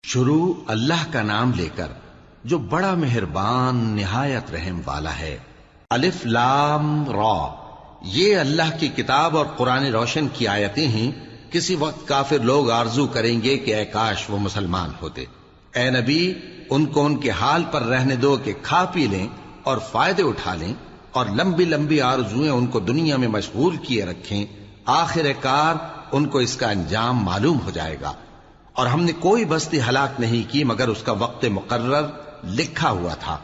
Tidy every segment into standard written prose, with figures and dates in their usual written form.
شروع اللہ کا نام لے کر جو بڑا مہربان نہایت رحم والا ہے۔ الف لام را، یہ اللہ کی کتاب اور قرآن روشن کی آیتیں ہیں۔ کسی وقت کافر لوگ آرزو کریں گے کہ اے کاش وہ مسلمان ہوتے۔ اے نبی، ان کو ان کے حال پر رہنے دو کہ کھا پی لیں اور فائدے اٹھا لیں، اور لمبی لمبی آرزویں ان کو دنیا میں مشغول کیے رکھیں۔ آخر کار ان کو اس کا انجام معلوم ہو جائے گا۔ اور ہم نے کوئی بستی ہلاک نہیں کی مگر اس کا وقت مقرر لکھا ہوا تھا۔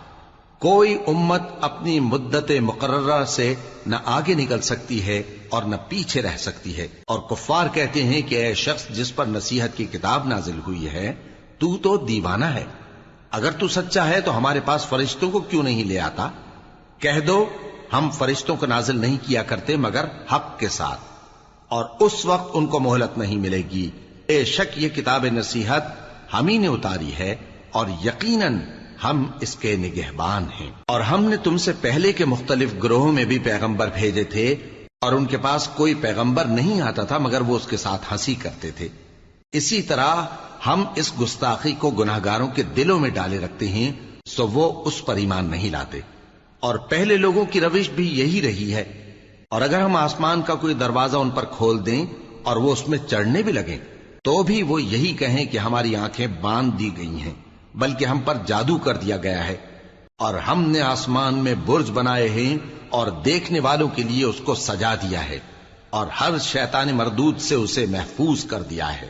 کوئی امت اپنی مدت مقررہ سے نہ آگے نکل سکتی ہے اور نہ پیچھے رہ سکتی ہے۔ اور کفار کہتے ہیں کہ اے شخص جس پر نصیحت کی کتاب نازل ہوئی ہے، تو دیوانہ ہے۔ اگر تو سچا ہے تو ہمارے پاس فرشتوں کو کیوں نہیں لے آتا؟ کہہ دو ہم فرشتوں کو نازل نہیں کیا کرتے مگر حق کے ساتھ، اور اس وقت ان کو مہلت نہیں ملے گی۔ بے شک یہ کتاب نصیحت ہم ہی نے اتاری ہے، اور یقیناً ہم اس کے نگہبان ہیں۔ اور ہم نے تم سے پہلے کے مختلف گروہوں میں بھی پیغمبر بھیجے تھے، اور ان کے پاس کوئی پیغمبر نہیں آتا تھا مگر وہ اس کے ساتھ ہنسی کرتے تھے۔ اسی طرح ہم اس گستاخی کو گناہگاروں کے دلوں میں ڈالے رکھتے ہیں، سو وہ اس پر ایمان نہیں لاتے۔ اور پہلے لوگوں کی روش بھی یہی رہی ہے۔ اور اگر ہم آسمان کا کوئی دروازہ ان پر کھول دیں اور وہ اس میں چڑھنے بھی لگیں تو بھی وہ یہی کہیں کہ ہماری آنکھیں باندھ دی گئی ہیں، بلکہ ہم پر جادو کر دیا گیا ہے۔ اور ہم نے آسمان میں برج بنائے ہیں اور دیکھنے والوں کے لیے اس کو سجا دیا ہے، اور ہر شیطان مردود سے اسے محفوظ کر دیا ہے۔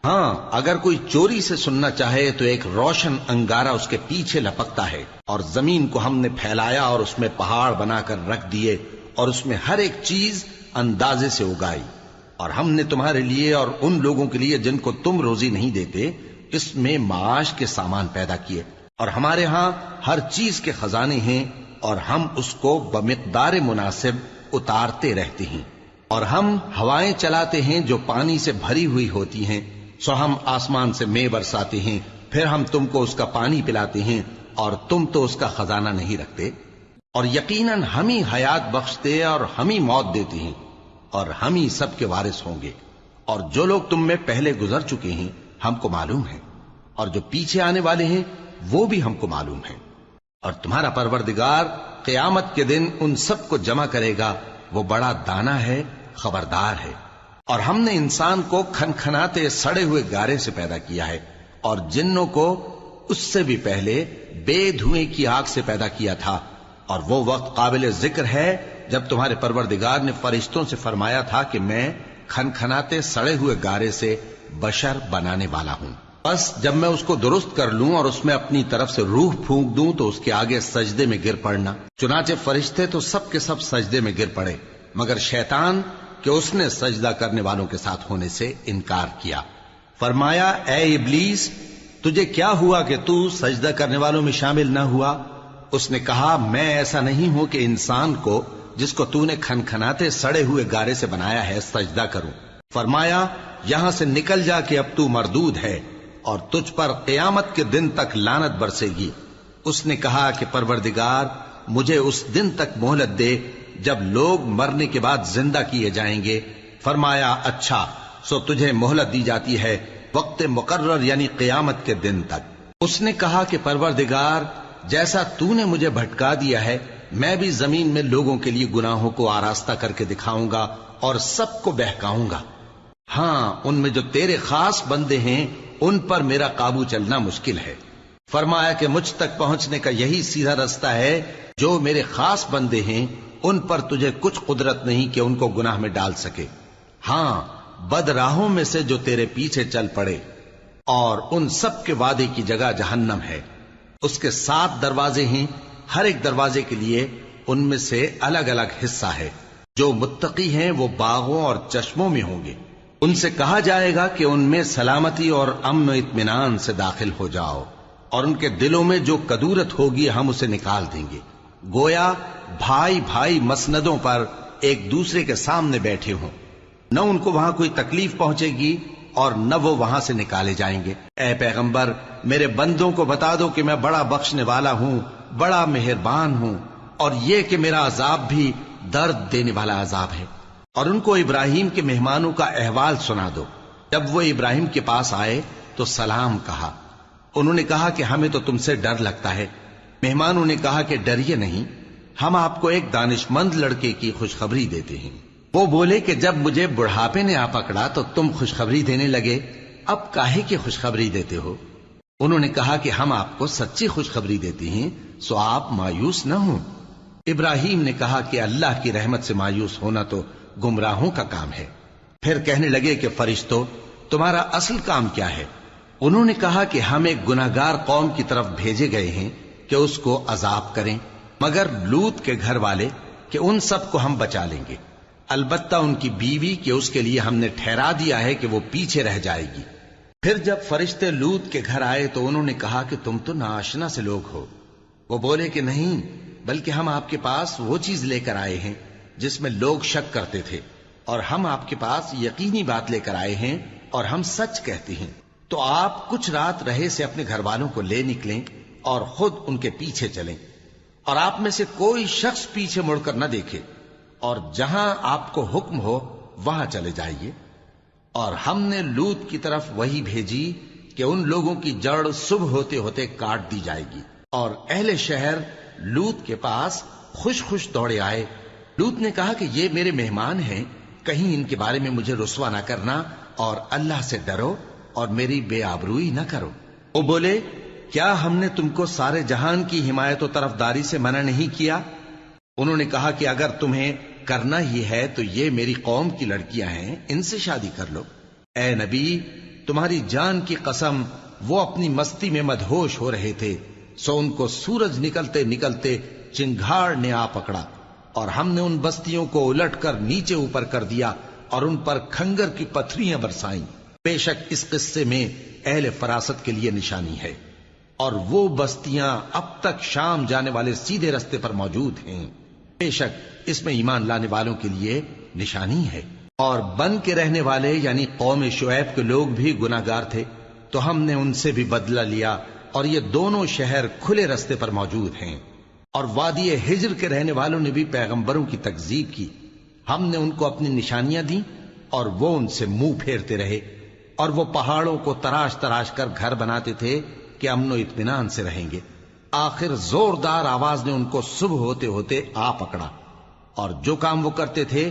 ہاں، اگر کوئی چوری سے سننا چاہے تو ایک روشن انگارہ اس کے پیچھے لپکتا ہے، اور زمین کو ہم نے پھیلایا اور اس میں پہاڑ بنا کر رکھ دیے، اور اس میں ہر ایک چیز اندازے سے اگائی۔ اور ہم نے تمہارے لیے اور ان لوگوں کے لیے جن کو تم روزی نہیں دیتے اس میں معاش کے سامان پیدا کیے، اور ہمارے ہاں ہر چیز کے خزانے ہیں، اور ہم اس کو بمقدار مناسب اتارتے رہتے ہیں۔ اور ہم ہوائیں چلاتے ہیں جو پانی سے بھری ہوئی ہوتی ہیں، سو ہم آسمان سے مے برساتے ہیں، پھر ہم تم کو اس کا پانی پلاتے ہیں، اور تم تو اس کا خزانہ نہیں رکھتے۔ اور یقیناً ہم ہی حیات بخشتے اور ہم ہی موت دیتے ہیں، اور ہم ہی سب کے وارث ہوں گے۔ اور جو لوگ تم میں پہلے گزر چکے ہیں ہم کو معلوم ہے، اور جو پیچھے آنے والے ہیں وہ بھی ہم کو معلوم ہے۔ اور تمہارا پروردگار قیامت کے دن ان سب کو جمع کرے گا، وہ بڑا دانا ہے، خبردار ہے۔ اور ہم نے انسان کو کھنکھناتے سڑے ہوئے گارے سے پیدا کیا ہے، اور جنوں کو اس سے بھی پہلے بے دھوئیں کی آگ سے پیدا کیا تھا۔ اور وہ وقت قابل ذکر ہے جب تمہارے پروردگار نے فرشتوں سے فرمایا تھا کہ میں کھنکھناتے سڑے ہوئے گارے سے بشر بنانے والا ہوں، بس جب میں اس کو درست کر لوں اور اس میں اپنی طرف سے روح پھونک دوں تو اس کے آگے سجدے میں گر پڑنا۔ چنانچہ فرشتے تو سب کے سب سجدے میں گر پڑے مگر شیطان کہ اس نے سجدہ کرنے والوں کے ساتھ ہونے سے انکار کیا۔ فرمایا اے ابلیس، تجھے کیا ہوا کہ تو سجدہ کرنے والوں میں شامل نہ ہوا؟ اس نے کہا میں ایسا نہیں ہوں کہ انسان کو جس کو تو نے کھنکھناتے سڑے ہوئے گارے سے بنایا ہے سجدہ کروں۔ فرمایا یہاں سے نکل جا کہ اب تو مردود ہے، اور تجھ پر قیامت کے دن تک لعنت برسے گی۔ اس نے کہا کہ پروردگار مجھے اس دن تک مہلت دے جب لوگ مرنے کے بعد زندہ کیے جائیں گے۔ فرمایا اچھا، سو تجھے مہلت دی جاتی ہے وقت مقرر یعنی قیامت کے دن تک۔ اس نے کہا کہ پروردگار جیسا تو نے مجھے بھٹکا دیا ہے میں بھی زمین میں لوگوں کے لیے گناہوں کو آراستہ کر کے دکھاؤں گا اور سب کو بہکاؤں گا۔ ہاں، ان میں جو تیرے خاص بندے ہیں ان پر میرا قابو چلنا مشکل ہے۔ فرمایا کہ مجھ تک پہنچنے کا یہی سیدھا رستہ ہے، جو میرے خاص بندے ہیں ان پر تجھے کچھ قدرت نہیں کہ ان کو گناہ میں ڈال سکے۔ ہاں، بد راہوں میں سے جو تیرے پیچھے چل پڑے، اور ان سب کے وعدے کی جگہ جہنم ہے۔ اس کے 7 دروازے ہیں، ہر ایک دروازے کے لیے ان میں سے الگ الگ حصہ ہے۔ جو متقی ہیں وہ باغوں اور چشموں میں ہوں گے۔ ان سے کہا جائے گا کہ ان میں سلامتی اور امن و اطمینان سے داخل ہو جاؤ، اور ان کے دلوں میں جو کدورت ہوگی ہم اسے نکال دیں گے، گویا بھائی بھائی مسندوں پر ایک دوسرے کے سامنے بیٹھے ہوں۔ نہ ان کو وہاں کوئی تکلیف پہنچے گی اور نہ وہ وہاں سے نکالے جائیں گے۔ اے پیغمبر میرے بندوں کو بتا دو کہ میں بڑا بخشنے والا ہوں، بڑا مہربان ہوں، اور یہ کہ میرا عذاب بھی درد دینے والا عذاب ہے۔ اور ان کو ابراہیم کے مہمانوں کا احوال سنا دو۔ جب وہ ابراہیم کے پاس آئے تو سلام کہا، انہوں نے کہا کہ ہمیں تو تم سے ڈر لگتا ہے۔ مہمانوں نے کہا کہ ڈریے نہیں، ہم آپ کو ایک دانش مند لڑکے کی خوشخبری دیتے ہیں۔ وہ بولے کہ جب مجھے بڑھاپے نے آ پکڑا تو تم خوشخبری دینے لگے، اب کاہے کی خوشخبری دیتے ہو؟ انہوں نے کہا کہ ہم آپ کو سچی خوشخبری دیتے ہیں، سو آپ مایوس نہ ہوں۔ ابراہیم نے کہا کہ اللہ کی رحمت سے مایوس ہونا تو گمراہوں کا کام ہے۔ پھر کہنے لگے کہ فرشتوں، تمہارا اصل کام کیا ہے؟ انہوں نے کہا کہ ہم ایک گناہگار قوم کی طرف بھیجے گئے ہیں کہ اس کو عذاب کریں، مگر لوط کے گھر والے کہ ان سب کو ہم بچا لیں گے، البتہ ان کی بیوی کہ اس کے لیے ہم نے ٹھہرا دیا ہے کہ وہ پیچھے رہ جائے گی۔ پھر جب فرشتے لوط کے گھر آئے تو انہوں نے کہا کہ تم تو ناآشنا سے لوگ ہو۔ وہ بولے کہ نہیں، بلکہ ہم آپ کے پاس وہ چیز لے کر آئے ہیں جس میں لوگ شک کرتے تھے، اور ہم آپ کے پاس یقینی بات لے کر آئے ہیں اور ہم سچ کہتے ہیں۔ تو آپ کچھ رات رہے سے اپنے گھر والوں کو لے نکلیں اور خود ان کے پیچھے چلیں، اور آپ میں سے کوئی شخص پیچھے مڑ کر نہ دیکھے، اور جہاں آپ کو حکم ہو وہاں چلے جائیے۔ اور ہم نے لوط کی طرف وہی بھیجی کہ ان لوگوں کی جڑ صبح ہوتے ہوتے کاٹ دی جائے گی، اور اہل شہر لوط کے پاس خوش خوش دوڑے آئے۔ لوط نے کہا کہ یہ میرے مہمان ہیں، کہیں ان کے بارے میں مجھے رسوا نہ کرنا، اور اللہ سے ڈرو اور میری بے آبروئی نہ کرو۔ وہ بولے، کیا ہم نے تم کو سارے جہان کی حمایت و طرفداری سے منع نہیں کیا؟ انہوں نے کہا کہ اگر تمہیں کرنا ہی ہے تو یہ میری قوم کی لڑکیاں ہیں، ان سے شادی کر لو۔ اے نبی، تمہاری جان کی قسم، وہ اپنی مستی میں مدہوش ہو رہے تھے، سو ان کو سورج نکلتے نکلتے چنگھاڑ نے آ پکڑا، اور ہم نے ان بستیوں کو الٹ کر نیچے اوپر کر دیا اور ان پر کھنگر کی پتھریاں برسائیں۔ بے شک اس قصے میں اہل فراست کے لیے نشانی ہے، اور وہ بستیاں اب تک شام جانے والے سیدھے رستے پر موجود ہیں۔ بے شک اس میں ایمان لانے والوں کے لیے نشانی ہے۔ اور بن کے رہنے والے یعنی قوم شعیب کے لوگ بھی گناہگار تھے، تو ہم نے ان سے بھی بدلہ لیا، اور یہ دونوں شہر کھلے رستے پر موجود ہیں۔ اور وادی ہجر کے رہنے والوں نے بھی پیغمبروں کی تکذیب کی، ہم نے ان کو اپنی نشانیاں دی اور وہ ان سے منہ پھیرتے رہے، اور وہ پہاڑوں کو تراش تراش کر گھر بناتے تھے کہ امن و اطمینان سے رہیں گے۔ آخر زوردار آواز نے ان کو صبح ہوتے ہوتے آ پکڑا، اور جو کام وہ کرتے تھے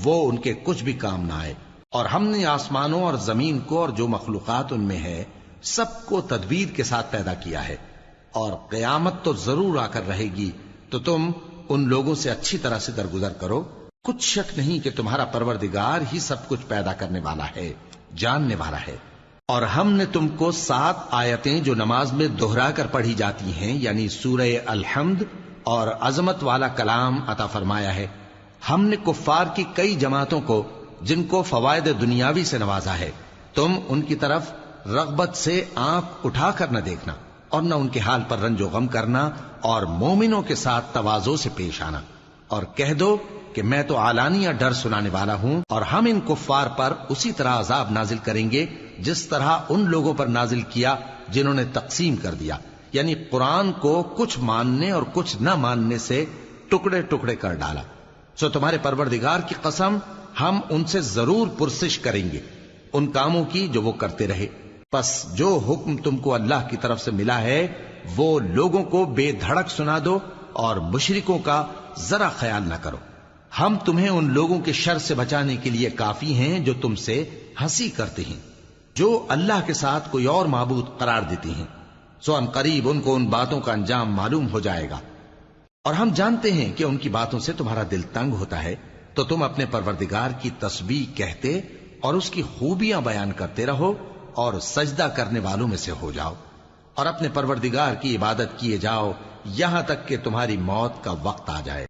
وہ ان کے کچھ بھی کام نہ آئے۔ اور ہم نے آسمانوں اور زمین کو اور جو مخلوقات ان میں ہے سب کو تدبیر کے ساتھ پیدا کیا ہے، اور قیامت تو ضرور آ کر رہے گی، تو تم ان لوگوں سے اچھی طرح سے درگزر کرو۔ کچھ شک نہیں کہ تمہارا پروردگار ہی سب کچھ پیدا کرنے والا ہے، جاننے والا ہے۔ اور ہم نے تم کو 7 آیتیں جو نماز میں دہرا کر پڑھی جاتی ہیں، یعنی سورہ الحمد اور عظمت والا کلام عطا فرمایا ہے۔ ہم نے کفار کی کئی جماعتوں کو جن کو فوائد دنیاوی سے نوازا ہے، تم ان کی طرف رغبت سے آنکھ اٹھا کر نہ دیکھنا، اور نہ ان کے حال پر رنج و غم کرنا، اور مومنوں کے ساتھ تواضع سے پیش آنا، اور کہہ دو کہ میں تو اعلانیہ ڈر سنانے والا ہوں، اور ہم ان کفار پر اسی طرح عذاب نازل کریں گے جس طرح ان لوگوں پر نازل کیا جنہوں نے تقسیم کر دیا، یعنی قرآن کو کچھ ماننے اور کچھ نہ ماننے سے ٹکڑے ٹکڑے کر ڈالا۔ سو تمہارے پروردگار کی قسم، ہم ان سے ضرور پرسش کریں گے ان کاموں کی جو وہ کرتے رہے۔ پس جو حکم تم کو اللہ کی طرف سے ملا ہے وہ لوگوں کو بے دھڑک سنا دو، اور مشرکوں کا ذرا خیال نہ کرو۔ ہم تمہیں ان لوگوں کے شر سے بچانے کے لیے کافی ہیں جو تم سے ہنسی کرتے ہیں، جو اللہ کے ساتھ کوئی اور معبود قرار دیتے ہیں، سو ان قریب ان کو ان باتوں کا انجام معلوم ہو جائے گا۔ اور ہم جانتے ہیں کہ ان کی باتوں سے تمہارا دل تنگ ہوتا ہے، تو تم اپنے پروردگار کی تسبیح کہتے اور اس کی خوبیاں بیان کرتے رہو، اور سجدہ کرنے والوں میں سے ہو جاؤ، اور اپنے پروردگار کی عبادت کیے جاؤ یہاں تک کہ تمہاری موت کا وقت آ جائے۔